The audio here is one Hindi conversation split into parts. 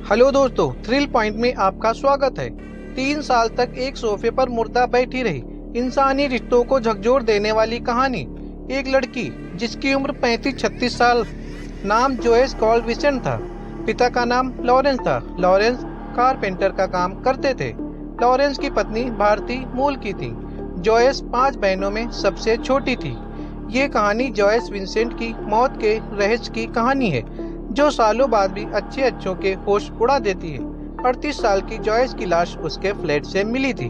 हेलो दोस्तों, थ्रिल पॉइंट में आपका स्वागत है। 3 साल तक एक सोफे पर मुर्दा बैठी रही इंसानी रिश्तों को झकझोर देने वाली कहानी। एक लड़की जिसकी उम्र 35-36 साल, नाम जोयस कॉलविसन था। पिता का नाम लॉरेंस था। लॉरेंस कारपेंटर का काम करते थे। लॉरेंस की पत्नी भारतीय मूल की थी। जोयस 5 बहनों में सबसे छोटी थी। ये कहानी जोयस विंसेंट की मौत के रहस्य की कहानी है, जो सालों बाद भी अच्छे अच्छों के होश उड़ा देती है। 38 साल की जॉयस की लाश उसके फ्लैट से मिली थी।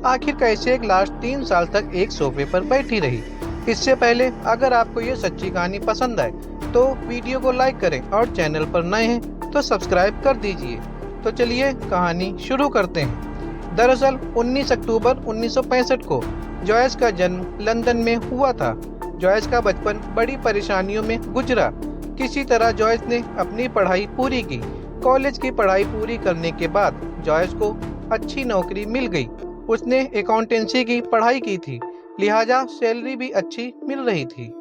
आखिर कैसे एक लाश 3 साल तक एक सोफे पर बैठी रही? इससे पहले अगर आपको ये सच्ची कहानी पसंद आए तो वीडियो को लाइक करें और चैनल पर नए हैं तो सब्सक्राइब कर दीजिए। तो चलिए कहानी शुरू करते हैं। दरअसल 19 अक्टूबर 1965 को जॉयस का जन्म लंदन में हुआ था। जॉयस का बचपन बड़ी परेशानियों में गुजरा। किसी तरह जॉयस ने अपनी पढ़ाई पूरी की। कॉलेज की पढ़ाई पूरी करने के बाद जॉयस को अच्छी नौकरी मिल गई। उसने अकाउंटेंसी की पढ़ाई की थी, लिहाजा सैलरी भी अच्छी मिल रही थी।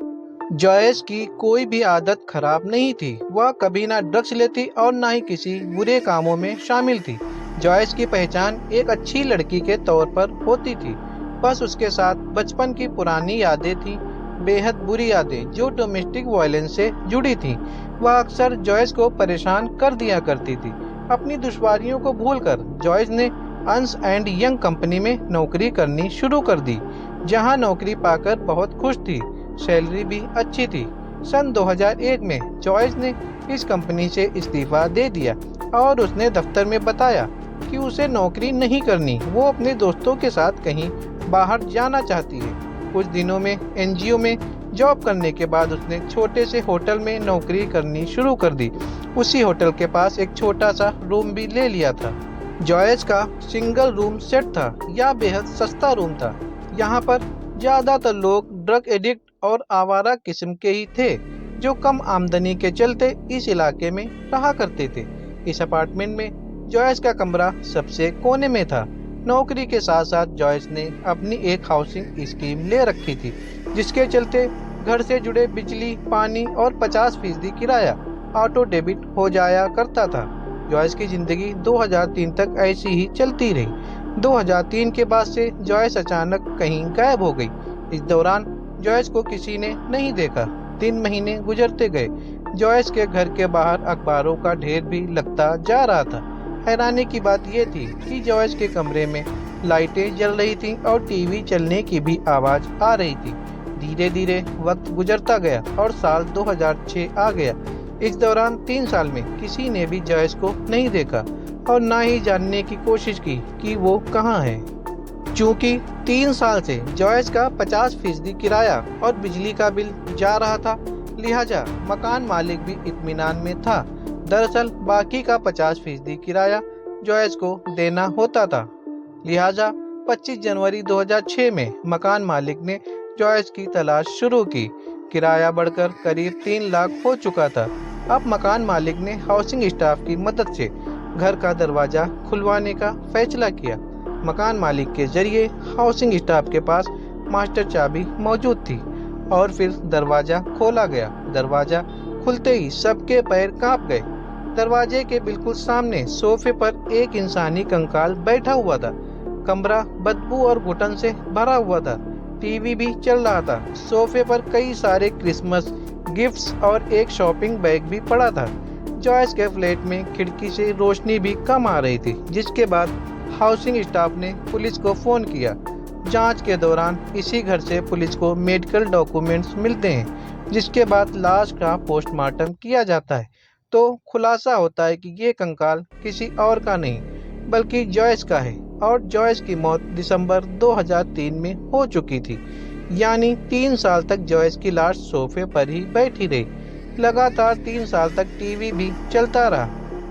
जॉयस की कोई भी आदत खराब नहीं थी। वह कभी ना ड्रग्स लेती और ना ही किसी बुरे कामों में शामिल थी। जॉयस की पहचान एक अच्छी लड़की के तौर पर होती थी। बस उसके साथ बचपन की पुरानी यादें थी, बेहद बुरी यादें जो डोमेस्टिक वायलेंस से जुड़ी थी। वह अक्सर जॉयस को परेशान कर दिया करती थी। अपनी दुश्वारियों को भूलकर जॉयस ने अंस एंड यंग कंपनी में नौकरी करनी शुरू कर दी, जहां नौकरी पाकर बहुत खुश थी। सैलरी भी अच्छी थी। सन 2001 में जॉयस ने इस कंपनी से इस्तीफा दे दिया और उसने दफ्तर में बताया कि उसे नौकरी नहीं करनी, वो अपने दोस्तों के साथ कहीं बाहर जाना चाहती है। कुछ दिनों में एनजीओ में जॉब करने के बाद उसने छोटे से होटल में नौकरी करनी शुरू कर दी। उसी होटल के पास एक छोटा सा रूम भी ले लिया था। जॉयस का सिंगल रूम सेट था। यह बेहद सस्ता रूम था। यहाँ पर ज्यादातर लोग ड्रग एडिक्ट और आवारा किस्म के ही थे, जो कम आमदनी के चलते इस इलाके में रहा करते थे। इस अपार्टमेंट में जॉयस का कमरा सबसे कोने में था। नौकरी के साथ साथ जॉयस ने अपनी एक हाउसिंग स्कीम ले रखी थी, जिसके चलते घर से जुड़े बिजली, पानी और 50% किराया ऑटो डेबिट हो जाया करता था। जॉयस की जिंदगी 2003 तक ऐसी ही चलती रही। 2003 के बाद से जॉयस अचानक कहीं गायब हो गई। इस दौरान जॉयस को किसी ने नहीं देखा। 3 महीने गुजरते गए। जॉयस के घर के बाहर अखबारों का ढेर भी लगता जा रहा था। हैरानी की बात यह थी कि जॉयस के कमरे में लाइटें जल रही थीं और टीवी चलने की भी आवाज आ रही थी। धीरे धीरे वक्त गुजरता गया और साल 2006 आ गया। इस दौरान 3 साल में किसी ने भी जॉयस को नहीं देखा और ना ही जानने की कोशिश की कि वो कहाँ है। चूंकि 3 साल से जॉयस का 50% किराया और बिजली का बिल जा रहा था, लिहाजा मकान मालिक भी इत्मीनान में था। दरअसल बाकी का 50% किराया जॉयस को देना होता था। लिहाजा 25 जनवरी 2006 में मकान मालिक ने जॉयस की तलाश शुरू की। किराया बढ़कर करीब 3 लाख हो चुका था। अब मकान मालिक ने हाउसिंग स्टाफ की मदद से घर का दरवाजा खुलवाने का फैसला किया। मकान मालिक के जरिए हाउसिंग स्टाफ के पास मास्टर चाबी मौजूद थी और फिर दरवाजा खोला गया। दरवाजा खुलते ही सबके पैर कांप गए। दरवाजे के बिल्कुल सामने सोफे पर एक इंसानी कंकाल बैठा हुआ था। कमरा बदबू और घुटन से भरा हुआ था। टीवी भी चल रहा था। सोफे पर कई सारे क्रिसमस गिफ्ट्स और एक शॉपिंग बैग भी पड़ा था। जॉयस के फ्लैट में खिड़की से रोशनी भी कम आ रही थी, जिसके बाद हाउसिंग स्टाफ ने पुलिस को फोन किया। जांच के दौरान इसी घर से पुलिस को मेडिकल डॉक्यूमेंट्स मिलते हैं, जिसके बाद लाश का पोस्टमार्टम किया जाता है तो खुलासा होता है कि ये कंकाल किसी और का नहीं बल्कि जॉयस का है और जॉयस की मौत दिसंबर 2003 में हो चुकी थी। यानी 3 साल तक जॉयस की लाश सोफे पर ही बैठी रही। लगातार 3 साल तक टीवी भी चलता रहा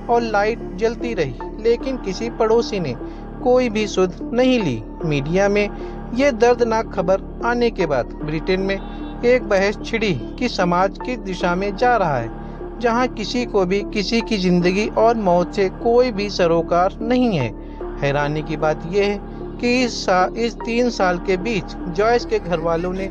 और लाइट जलती रही, लेकिन किसी पड़ोसी ने कोई भी सुध नहीं ली। मीडिया में ये दर्दनाक खबर आने के बाद ब्रिटेन में एक बहस छिड़ी कि समाज किस दिशा में जा रहा है, जहां किसी को भी किसी की जिंदगी और मौत से कोई भी सरोकार नहीं है। हैरानी की बात यह है कि इस 3 साल के बीच जॉयस के घर वालों ने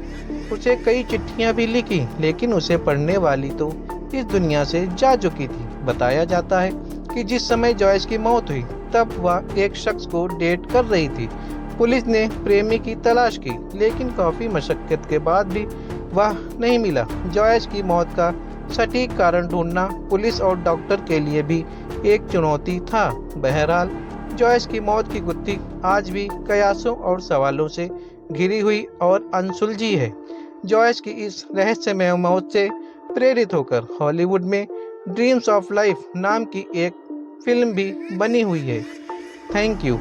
उसे कई चिट्ठियां भी लिखी, लेकिन उसे पढ़ने वाली तो इस दुनिया से जा चुकी थी। बताया जाता है कि जिस समय जॉयस की मौत हुई तब वह एक शख्स को डेट कर रही थी। पुलिस ने प्रेमी की तलाश की, लेकिन काफ़ी मशक्क़त के बाद भी वह नहीं मिला। जॉयस की मौत का सटीक कारण ढूंढना पुलिस और डॉक्टर के लिए भी एक चुनौती था। बहरहाल, जॉयस की मौत की गुत्थी आज भी कयासों और सवालों से घिरी हुई और अनसुलझी है। जॉयस की इस रहस्यमय मौत से प्रेरित होकर हॉलीवुड में ड्रीम्स ऑफ लाइफ नाम की एक फिल्म भी बनी हुई है। Thank you.